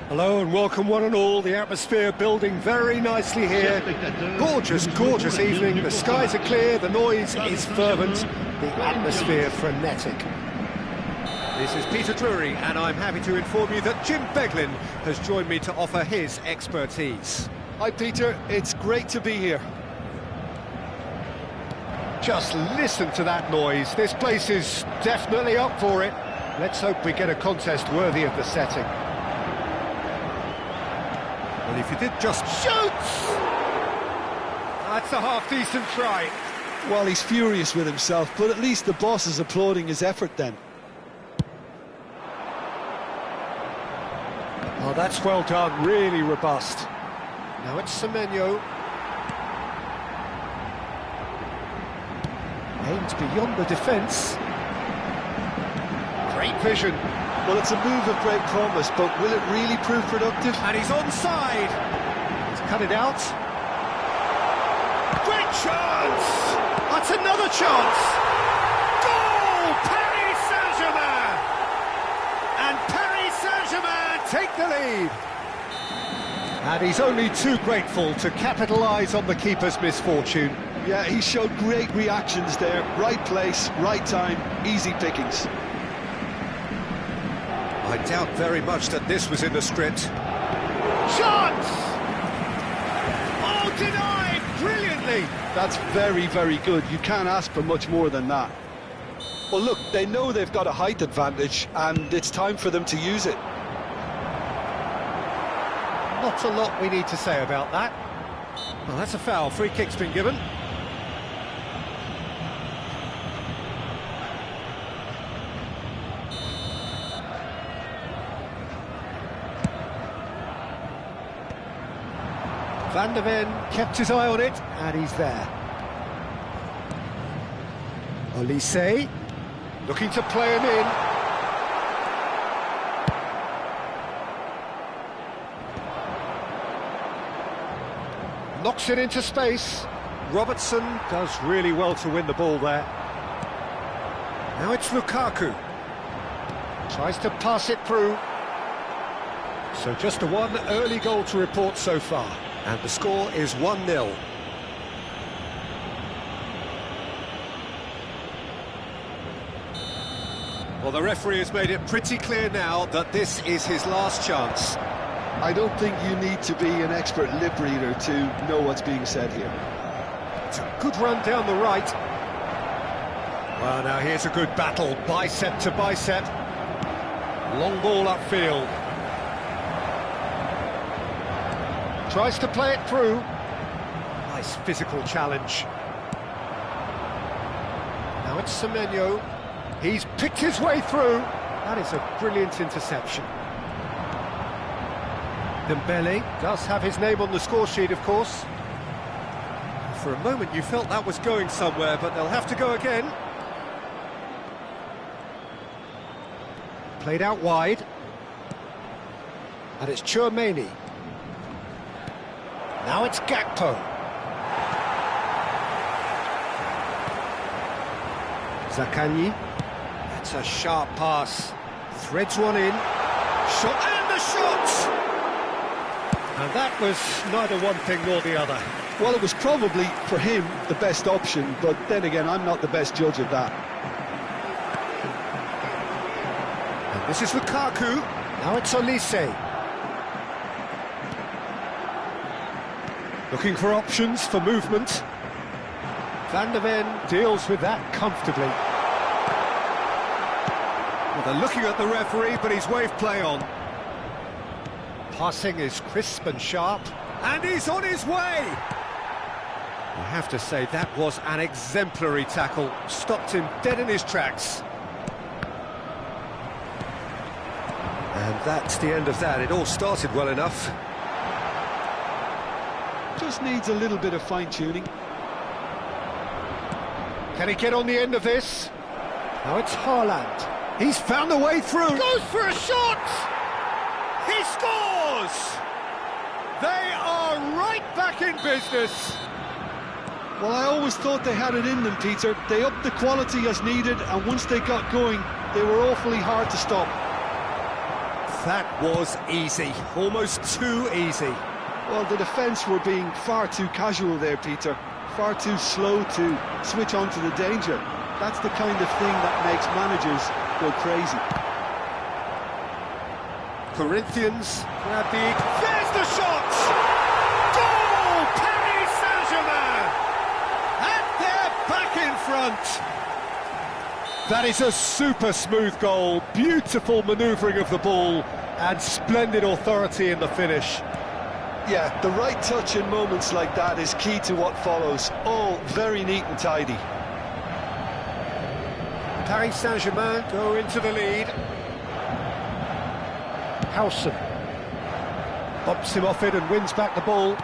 Hello and welcome one and all. The atmosphere building very nicely here. Gorgeous, gorgeous evening. The skies are clear, the noise is fervent, the atmosphere frenetic. This is Peter Drury and I'm happy to inform you that Jim Beglin has joined me to offer his expertise. Hi Peter, it's great to be here. Just listen to that noise. This place is definitely up for it. Let's hope we get a contest worthy of the setting. Well, if you did just shoots! That's a half-decent try. Well, he's furious with himself, but at least the boss is applauding his effort then. Oh, that's well done, really robust. Now it's Semenyo. Aimed beyond the defence. Great vision. Well, it's a move of great promise, but will it really prove productive? And he's onside. He's cut it out. Great chance! That's another chance! Goal! Paris Saint-Germain! And Paris Saint-Germain take the lead. And he's only too grateful to capitalise on the keeper's misfortune. Yeah, he showed great reactions there. Right place, right time, easy pickings. I doubt very much that this was in the script. Chance! Oh, denied! Brilliantly! That's very, very good. You can't ask for much more than that. Well, look, they know they've got a height advantage, and it's time for them to use it. Not a lot we need to say about that. Well, that's a foul. Free kick's been given. Van der Ven kept his eye on it, and he's there. Olise, looking to play him in. Knocks it into space. Robertson does really well to win the ball there. Now it's Lukaku. Tries to pass it through. So just a one early goal to report so far. And the score is 1-0. Well, the referee has made it pretty clear now that this is his last chance. I don't think you need to be an expert lip reader to know what's being said here. It's a good run down the right. Well, now here's a good battle, bicep to bicep. Long ball upfield. Tries to play it through. Nice physical challenge. Now it's Semenyo. He's picked his way through. That is a brilliant interception. Dembele does have his name on the score sheet, of course. For a moment you felt that was going somewhere, but they'll have to go again. Played out wide. And it's Tchouaméni. Now it's Gakpo. Zaccagni. That's a sharp pass. Threads one in. Shot and the shot! And that was neither one thing nor the other. Well, it was probably, for him, the best option, but then again, I'm not the best judge of that. And this is Lukaku. Now it's Olise. Looking for options for movement. Van der Ven deals with that comfortably. Well, they're looking at the referee, but he's waved play on. Passing is crisp and sharp, and he's on his way! I have to say, that was an exemplary tackle. Stopped him dead in his tracks. And that's the end of that. It all started well enough. Just needs a little bit of fine-tuning. Can he get on the end of this? Now it's Haaland. He's found a way through. Goes for a shot! He scores! They are right back in business. Well, I always thought they had it in them, Peter. They upped the quality as needed, and once they got going, they were awfully hard to stop. That was easy, almost too easy. Well, the defence were being far too casual there, Peter. Far too slow to switch on to the danger. That's the kind of thing that makes managers go crazy. Corinthians grab the... There's the shot! Goal! Paris Saint-Germain! And they're back in front! That is a super smooth goal, beautiful manoeuvring of the ball, and splendid authority in the finish. Yeah, the right touch in moments like that is key to what follows. All very neat and tidy. Paris Saint-Germain go into the lead. Howson bumps him off it and wins back the ball.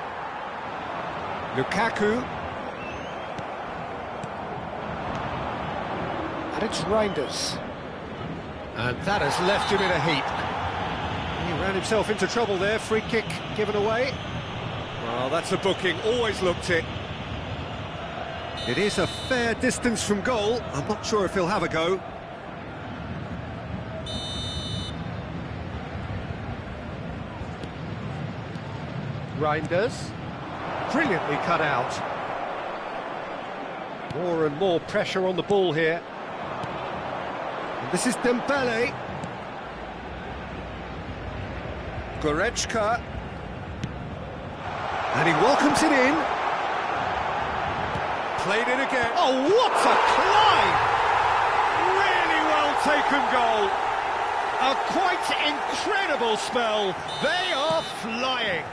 Lukaku. And it's Reinders. And that has left him in a heap. He ran himself into trouble there, free kick given away. Well, that's a booking, always looked it. It is a fair distance from goal. I'm not sure if he'll have a go. Reinders. Brilliantly cut out. More and more pressure on the ball here. And this is Dembele. Goretzka. And he welcomes it in. Played it again. Oh, what a climb! Really well taken goal. A quite incredible spell. They are flying.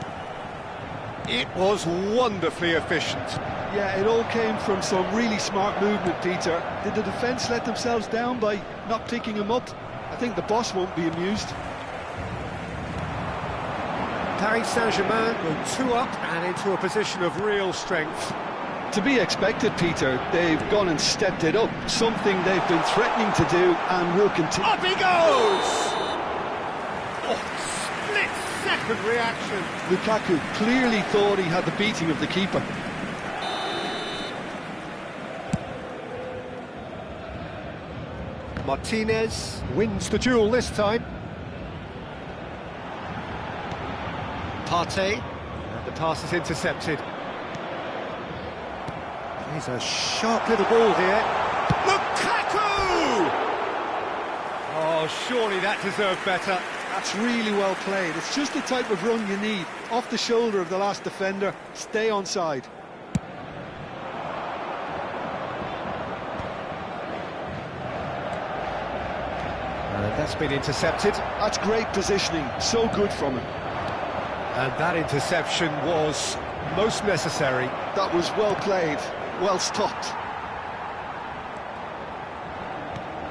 It was wonderfully efficient. Yeah, it all came from some really smart movement, Peter. Did the defence let themselves down by not picking him up? I think the boss won't be amused. Paris Saint-Germain go 2 up and into a position of real strength. To be expected, Peter. They've gone and stepped it up, something they've been threatening to do and will continue. Up he goes! Oh, split-second reaction. Lukaku clearly thought he had the beating of the keeper. Martinez wins the duel this time. Partey, and the pass is intercepted. Plays a sharp little ball here. Lukaku! Oh, surely that deserved better. That's really well played. It's just the type of run you need. Off the shoulder of the last defender, stay onside. That's been intercepted. That's great positioning, so good from him. And that interception was most necessary. That was well played, well stopped.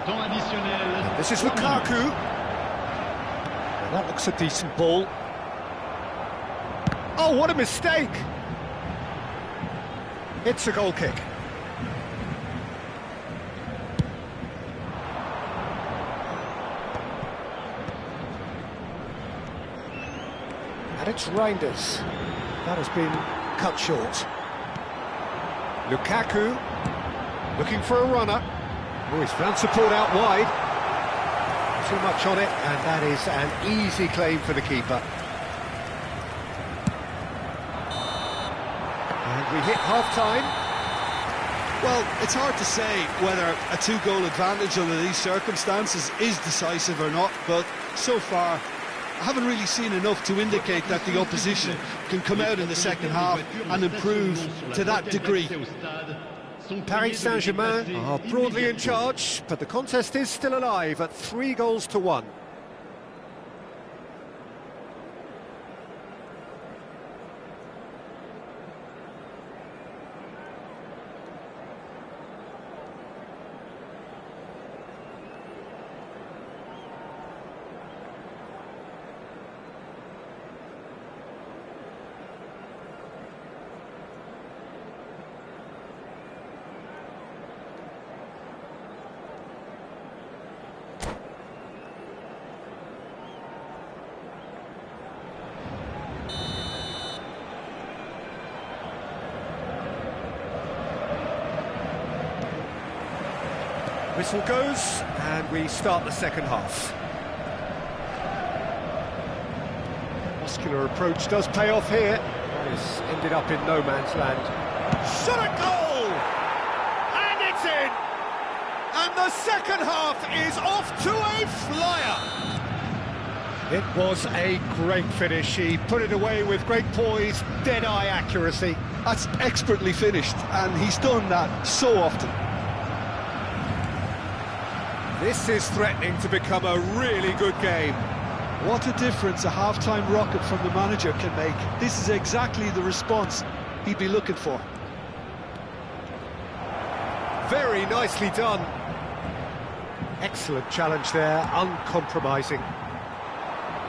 And this is Lukaku. And that looks a decent ball. Oh, what a mistake! It's a goal kick. And it's Reinders. That has been cut short. Lukaku looking for a runner. Oh, he's found support out wide. Too much on it, and that is an easy claim for the keeper. And we hit half-time. Well, it's hard to say whether a 2-goal advantage under these circumstances is decisive or not, but so far I haven't really seen enough to indicate that the opposition can come out in the second half and improve to that degree. Paris Saint-Germain are broadly in charge, but the contest is still alive at 3-1. whistle goes, and we start the second half. Muscular approach does pay off here. It's ended up in no man's land. Shot a goal! And it's in! And the second half is off to a flyer! It was a great finish. He put it away with great poise, dead-eye accuracy. That's expertly finished, and he's done that so often. This is threatening to become a really good game. What a difference a half-time rocket from the manager can make. This is exactly the response he'd be looking for. Very nicely done. Excellent challenge there, uncompromising.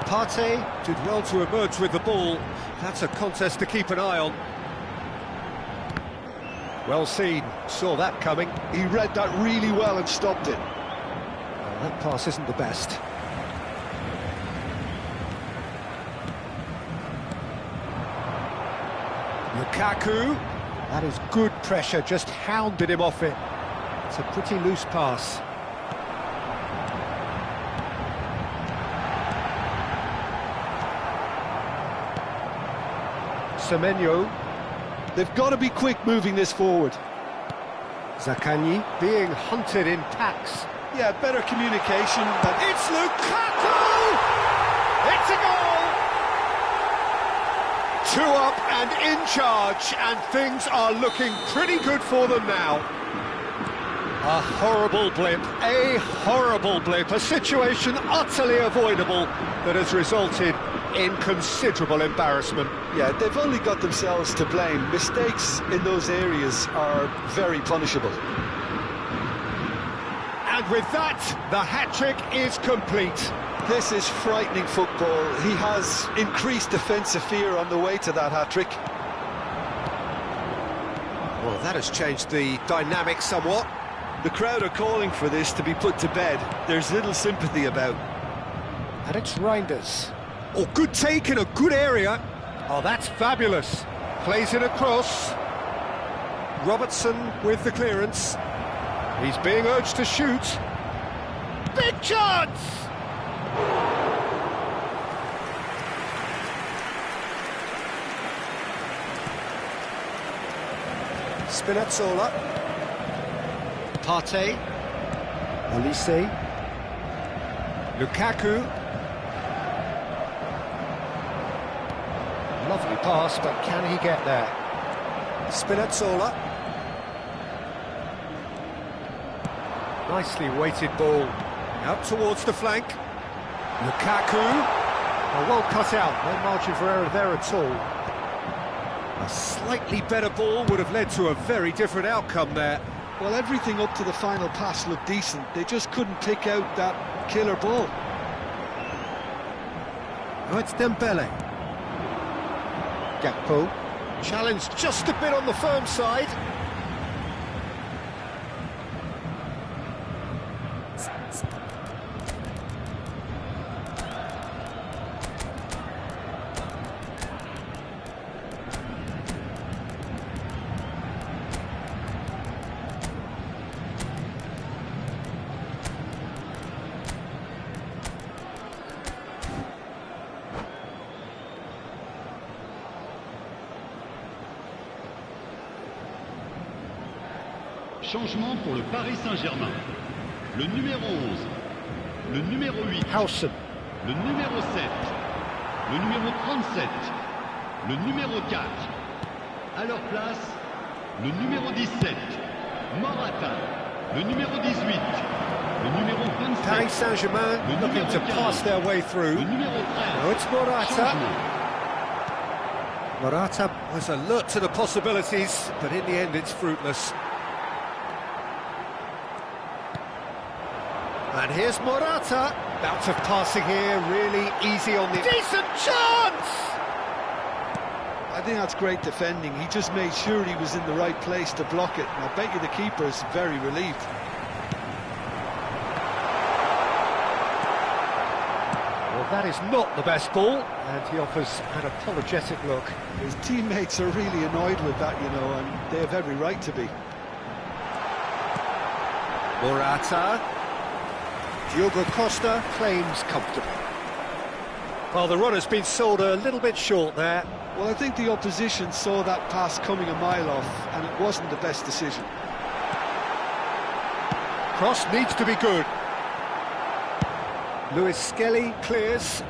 Partey did well to emerge with the ball. That's a contest to keep an eye on. Well seen, saw that coming. He read that really well and stopped it. Well, that pass isn't the best. Lukaku, that is good pressure, just hounded him off it. It's a pretty loose pass. Semenyo. They've got to be quick moving this forward. Zaccagni being hunted in packs. Yeah, better communication. But It's Lukaku! It's a goal! 2 up and in charge, and things are looking pretty good for them now. A horrible blip, a situation utterly avoidable that has resulted in considerable embarrassment. yeah, they've only got themselves to blame. Mistakes in those areas are very punishable. And with that, the hat-trick is complete. This is frightening football. He has increased defensive fear on the way to that hat-trick. Well, that has changed the dynamic somewhat. The crowd are calling for this to be put to bed. There's little sympathy about. And it's Reinders. Oh, good take in a good area. Oh, that's fabulous. Plays it across. Robertson with the clearance. He's being urged to shoot. Big chance! Spinazzola. Partey. Olise. Lukaku. Lovely pass, but can he get there? Spinazzola. Nicely weighted ball. Out towards the flank. Lukaku. Oh, well cut out, no margin for error there at all. A slightly better ball would have led to a very different outcome there. Well, everything up to the final pass looked decent. They just couldn't pick out that killer ball. Now it's Dembele. Gakpo. Challenged just a bit on the firm side. Changement pour le Paris Saint-Germain. Le numéro 11, le numéro 8, Howson. le numéro 7, le numéro 37, le numéro 4. À leur place, le numéro 17, Morata, le numéro 18, le numéro 27. Paris Saint-Germain looking to pass their way through. Le numéro 13. Now it's Morata. Changement. Morata was alert to the possibilities, but in the end it's fruitless. And here's Morata. Bout of passing here, really easy on the... Decent chance! I think that's great defending. He just made sure he was in the right place to block it. And I bet you the keeper is very relieved. Well, that is not the best ball, and he offers an apologetic look. His teammates are really annoyed with that, you know, and they have every right to be. Morata. Diogo Costa claims comfortable. Well, the runner's been sold a little bit short there. Well, I think the opposition saw that pass coming a mile off, and it wasn't the best decision. Cross needs to be good. Lewis Skelly clears.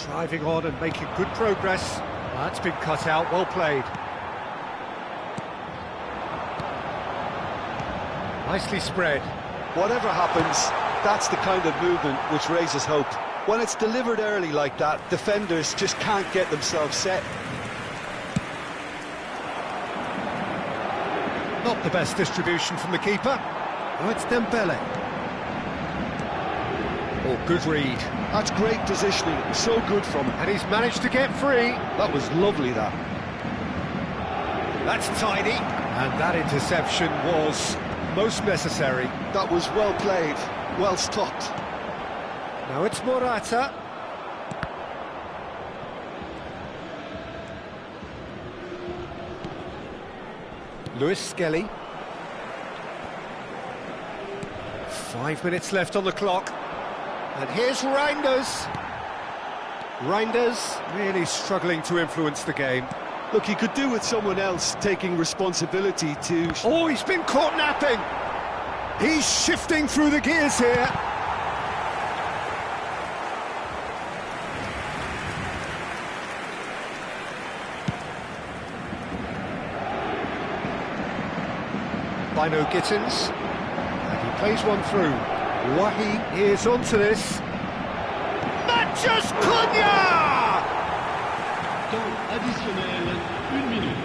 Driving on and making good progress. That's been cut out, well played. Nicely spread. Whatever happens, that's the kind of movement which raises hope. When it's delivered early like that, defenders just can't get themselves set. Not the best distribution from the keeper. Oh, it's Dembele. Oh, good read. That's great positioning, so good from him. And he's managed to get free. That was lovely, that. That's tidy. And that interception was most necessary. That was well played, well stopped. Now it's Morata. Lewis Skelly. 5 minutes left on the clock. And here's Reinders. Reinders really struggling to influence the game. Look, he could do with someone else taking responsibility to... Oh, he's been caught napping. He's shifting through the gears here. Bino Gittins. And he plays one through. Wahi is onto this. Mathias Cunha! Temps additionnel, 1 minute.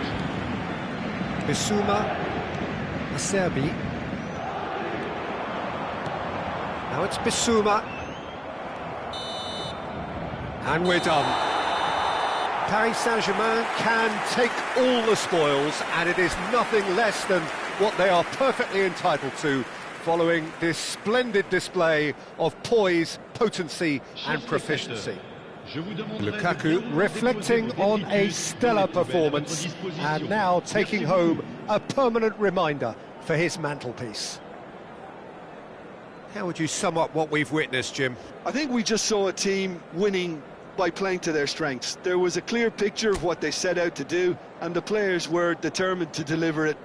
Bissouma, Acerbi. Now it's Bissouma. And we're done. Paris Saint-Germain can take all the spoils, and it is nothing less than what they are perfectly entitled to, following this splendid display of poise, potency and proficiency. Lukaku reflecting on a stellar performance and now taking home a permanent reminder for his mantelpiece. How would you sum up what we've witnessed, Jim? I think we just saw a team winning by playing to their strengths. There was a clear picture of what they set out to do, and the players were determined to deliver it